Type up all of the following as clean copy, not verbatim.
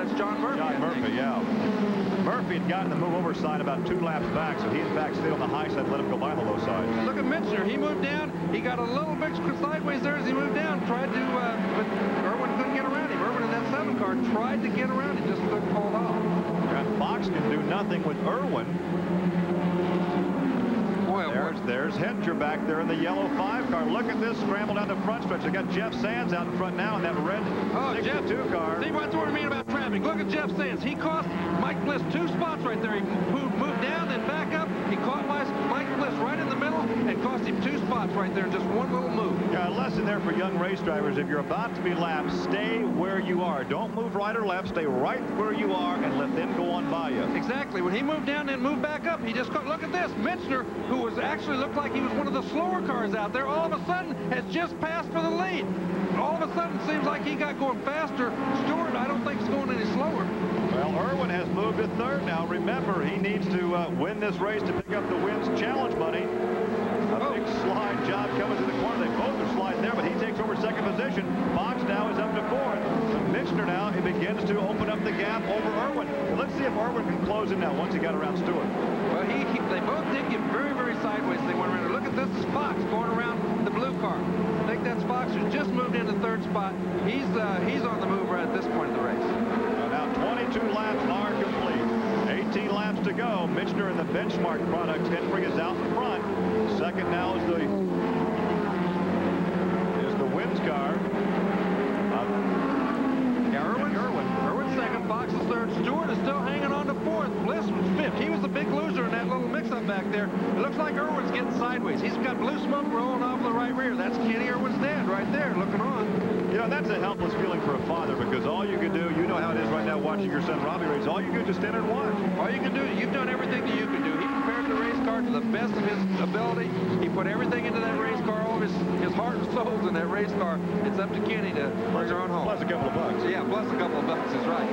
That's John Murphy. John Murphy, yeah. Murphy had gotten the move over side about 2 laps back, so he in fact stayed on the high side, let him go by the low side. Look at Mitchner. He moved down. He got a little bit sideways there as he moved down. Tried to, but Irwin couldn't get around him. Irwin in that 7 car tried to get around him, just couldn't pull it off. And Fox can do nothing with Irwin. There's Hedger back there in the yellow 5 car. Look at this scramble down the front stretch. They got Jeff Sands out in front now in that red 62 car. See, what's what I mean about traffic. Look at Jeff Sands. He cost Mike Bliss 2 spots right there. He moved down, then back up. He caught Mike Bliss right in the middle and cost him 2 spots right there in just one little move. Yeah, a lesson there for young race drivers. If you're about to be lapped, stay where you are. Don't move right or left. Stay right where you are and let them go on by you. Exactly. When he moved down and moved back up, he just look at this. Mitchner, who was actually looked like he was one of the slower cars out there, all of a sudden has just passed for the lead. All of a sudden seems like he got going faster. Stewart, I don't think is going any slower. Well, Irwin has moved to 3rd now. Remember, he needs to win this race to pick up the Wins Challenge money. A big slide job coming to the corner. They both are sliding there, but he takes over 2nd position. Fox now is up to 4th. So Mitchner now, he begins to open up the gap over Irwin. Well, let's see if Irwin can close in now once he got around Stewart. Well, they both did get very, very sideways. They went around. Look at this is Fox going around the blue car. I think that's Fox who just moved into 3rd spot. He's on the move right at this point of the race. Now 22 laps are complete. 18 laps to go. Mitchner and the Benchmark Products Henry is out in front. 2nd now is the Wins car. Irwin's 2nd, Fox is 3rd. Stewart is still hanging on to 4th. Bliss was 5th. He was the big loser in that little mix-up back there. It looks like Irwin's getting sideways. He's got blue smoke rolling off the right rear. That's Kenny Irwin's dad right there looking on. You know, that's a helpless feeling for a father because all you can do, you know how it is right now watching your son Robbie race, all you can do is just stand and watch. All you can do, you've done everything that you can do. He prepared the race car to the best of his ability. He put everything into that race car, all of his heart and soul in that race car. It's up to Kenny to bring her on home. Plus a couple of bucks. Yeah, plus a couple of bucks is right.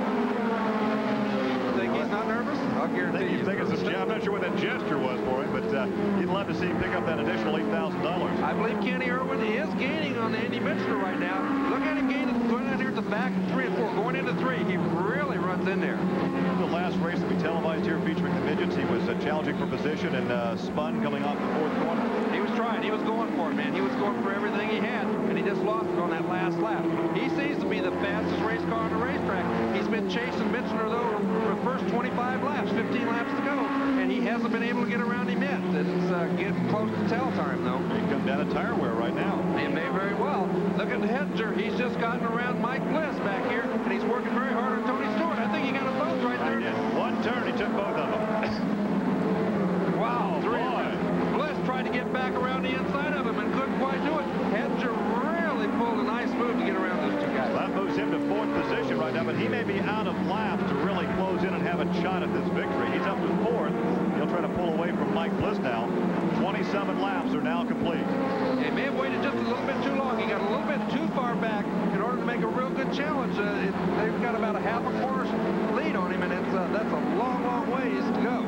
Think he's not nervous? I'll guarantee you. He's taking some jab. I'm not sure what that gesture was for him, but you'd love to see him pick up that additional $8,000. I believe Kenny Irwin is gaining on Andy Mitchner right now. Look at him gaining, going down here at the back, 3 and 4, going into 3. He really runs in there. The last race that we televised here featuring the midgets, he was challenging for position and spun coming off the 4th corner. He was trying. He was going for it, man. He was going for everything he had, and he just lost it on that last lap. He seems to be the fastest race car on the racetrack. He's been chasing Mitchner, though, for the first 25 laps, 15 laps to go, and he hasn't been able to get around him yet. It's getting close to tell time, though. He come down a tire wear right now. He may very well. Look at Hedger. He's just gotten around Mike Bliss back here, and he's working very hard on Tony Stewart. I think he got them both right there. He did. One turn, he took both of them. Wow. Bliss tried to get back around the inside of him and couldn't quite do it. Hedger really pulled a nice move to get around those 2 guys. That moves him to 4th position right now, but he may be out of laps to really close in and have a shot at this victory. He's up to 4th. He'll try to pull away from Mike Bliss now. 27 laps are now complete. He may have waited just a little bit too long. He got a little bit too far back in order to make a real good challenge. They've got about a half a course lead on him, and that's a long, long ways to go.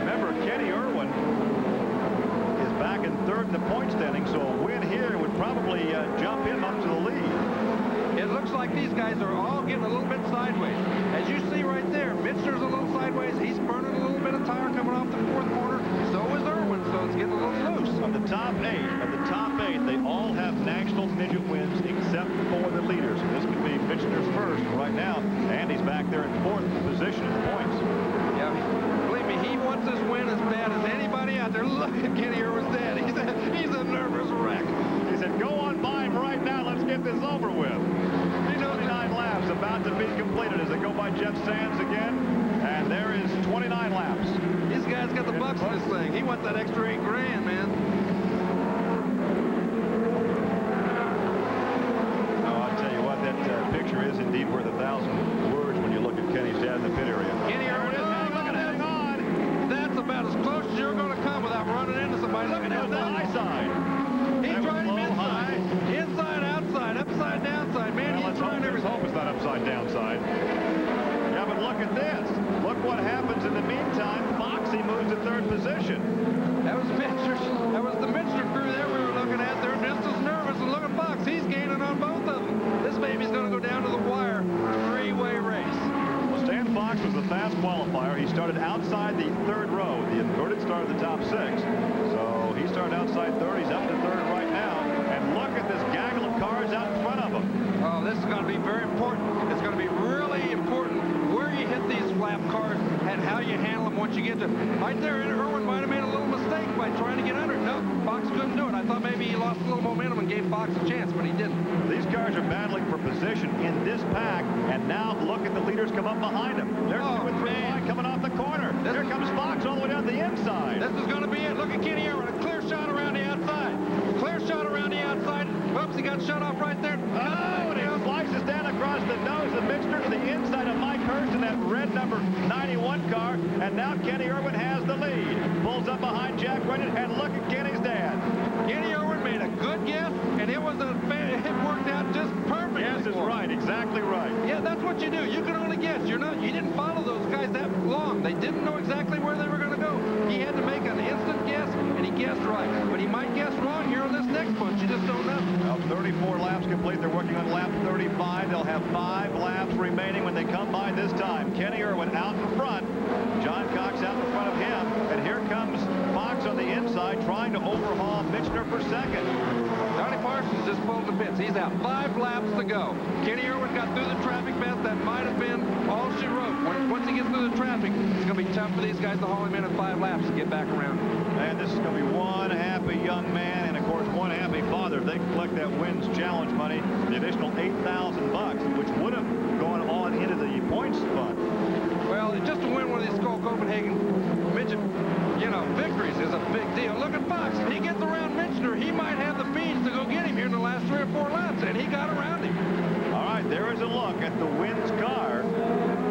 Remember, Kenny Irwin is back in 3rd in the point standing, so a win here would probably jump him up to the lead. It looks like these guys are all getting a little bit sideways. As you see right there, Mitchner's a little sideways. He's burning a little bit of tire coming off the 4th corner. So is Irwin, so it's getting a little loose. Of the top 8, they all have national midget wins except for the leaders. This could be Mitchner's first right now. Andy's back there in 4th position in the points. Yeah, believe me, he wants this win as bad as anybody out there. Look at Kenny Irwin's dad. He's a nervous wreck. He said, go on by him right now. Let's get this over with. 29 laps about to be completed as they go by Jeff Sands again. And there is 29 laps. This guy's got the bucks in this thing. He wants that extra $8 grand, man. Oh, I'll tell you what, that picture is indeed worth 1,000 words when you look at Kenny's dad in the pit area. Kenny Irwin is hang on. That's about as close as you're going to come without running into somebody. Look at that. The high side. He's trying him inside, inside, outside, upside, downside. Man, he's trying everything. Let's hope it's not upside, downside. Yeah, but look at this. Look what happens in the meantime. Foxy moves to 3rd position. That was the Mitchner crew there we were looking at. They're just as nervous. And look at Fox. He's gaining on both of them. This baby's going to go down to the wire. 3-way He started outside the third row, the inverted start of the top 6. So he started outside third. He's up to third right now. And look at this gaggle of cars out in front of him. Oh, this is going to be very important. It's going to be really important where you hit these flap cars and how you handle them once you get to right there. Irwin might have made a little mistake by trying to get under it. No, Fox couldn't do it. I thought maybe he lost a little momentum and gave Fox a chance, but he didn't. These cars are battling for position in this pack, and now look at the leaders come up behind him. They're 2 and 3 wide coming off the corner. Here comes Fox all the way down the inside. This is going to be it. Look at Kenny Irwin. A clear shot around the outside. Clear shot around the outside. Oops, he got shut off right there. Oh, and he slices down across the nose of Mixter to the inside of Mike Hurst in that red number 91 car. And now Kenny Irwin has the lead. Pulls up behind Jack Runyon, and look at Kenny's dad. Kenny Irwin made a good guess, and it worked out just perfectly. Yes, is right. Exactly right. Yeah, that's what you do. You can only guess. You didn't follow those guys that long. They didn't know exactly where they were going to go. He had to make an instant guess, and he guessed right. But he might guess wrong here on this next bunch. You just don't know. Well, 34 laps complete. They're working on lap 35. They'll have 5 laps remaining when they come by this time. Kenny Irwin out in front. John Cox out in front of him. And here comes Fox on the inside trying to overhaul Michener for second. Johnny Parsons just pulled the pits. He's out. 5 laps to go. Kenny Irwin got through the traffic best. That might have been all she wrote. Once he gets through the traffic, it's going to be tough for these guys to haul him in at 5 laps to get back around. And this is going to be one happy young man and, of course, one happy father. If they collect that wins challenge money, the additional $8,000, which would have gone on into the points fund. Well, just to win one of these Skull Copenhagen midget, victories is a big deal. Look at Fox. He gets around Michener. He might have the beans to go get him here in the last 3 or 4 laps, and he got around him. All right, there is a look at the wins car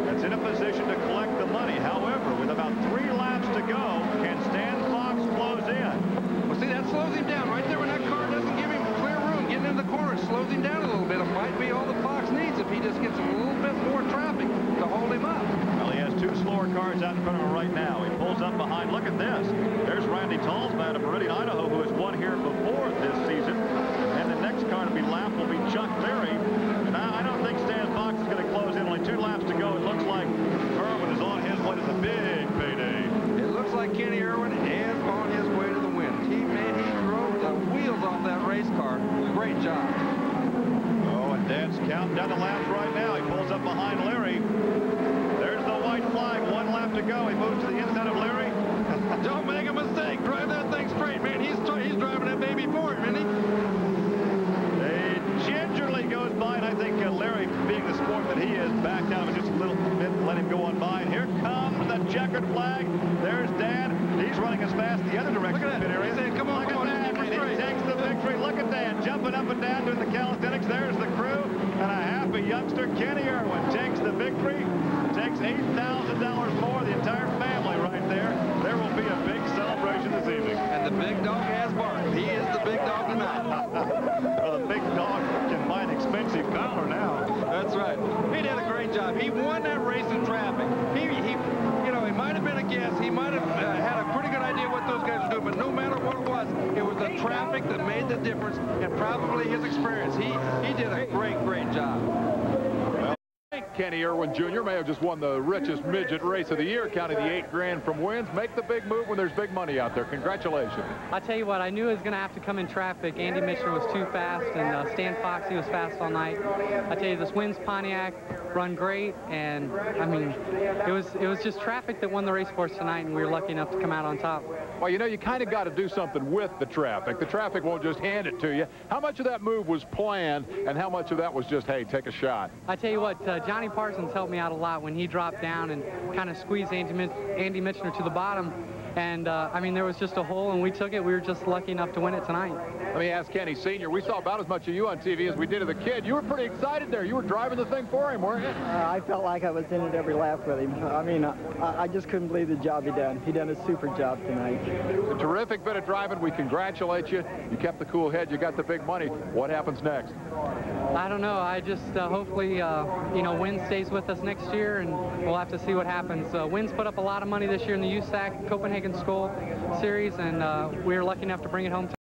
that's in a position to collect the money. However, with about 3 laps to go, can Stan Fox close in? Well, see, that slows him down right there when that car doesn't give him clear room. Getting in the corner, it slows him down a little bit. It might be all that Fox needs if he just gets a little bit more traffic to hold him up. Well, he has 2 slower cars out in front of him right now. He pulls up behind. Look at this. There's Randy Talsman of Meridian, Idaho, who has won here before this season. And the next car to be lapped will be Chuck Berry. And I don't think Stan Fox is going to close in. Only 2 laps to go. It looks like Irwin is on his way to the big payday. It looks like Kenny Irwin is on his way to the win. He drove the wheels off that race car. Great job. Oh, and Dad's counting down the laps right now. He pulls up behind Larry. There's the white flag. 1 lap to go. He moves to the inside of Larry. Don't make a mistake. Drive that thing straight, man. He's driving that baby for him, isn't he? He gingerly goes by, and I think Larry, being the sport that he is, backed out of it just a little bit and let him go on by. And here comes the checkered flag. There's Dad. He's running as fast the other direction. Look at that. He's saying, come on, come on. He takes the victory. Look at that. Jumping up and down doing the calisthenics. There's the crew. And a happy youngster, Kenny Irwin, takes the victory. Takes $8,000 more. The entire family right there. There will be a big celebration this evening. And the big dog has barked. He is the big dog tonight. Well, the big dog can buy an expensive collar now. That's right. He did a great job. He won that race in traffic. He might have been a guess. He might have had a pretty good idea what those guys were doing, but no matter what it was the traffic that made the difference, and probably his experience. He did a great job. Kenny Irwin Jr. may have just won the richest midget race of the year, counting the $8 grand from wins. Make the big move when there's big money out there. Congratulations. I tell you what, I knew I was going to have to come in traffic. Andy Michener was too fast, and Stan Fox, he was fast all night. I tell you, this wins Pontiac run great, and I mean, it was just traffic that won the race for us tonight, and we were lucky enough to come out on top. Well, you kind of got to do something with the traffic. The traffic won't just hand it to you. How much of that move was planned, and how much of that was just, hey, take a shot? I tell you what, Johnny Parsons helped me out a lot when he dropped down and kind of squeezed Andy Michener to the bottom. And, I mean, there was just a hole, and we took it. We were just lucky enough to win it tonight. Let me ask Kenny Sr. We saw about as much of you on TV as we did of the kid. You were pretty excited there. You were driving the thing for him, weren't you? I felt like I was in it every lap with him. I mean, I just couldn't believe the job he done. He done a super job tonight. A terrific bit of driving. We congratulate you. You kept the cool head. You got the big money. What happens next? I don't know. I just hopefully, Win stays with us next year, and we'll have to see what happens. Win's put up a lot of money this year in the USAC Copenhagen Skull Series, and we were lucky enough to bring it home tonight.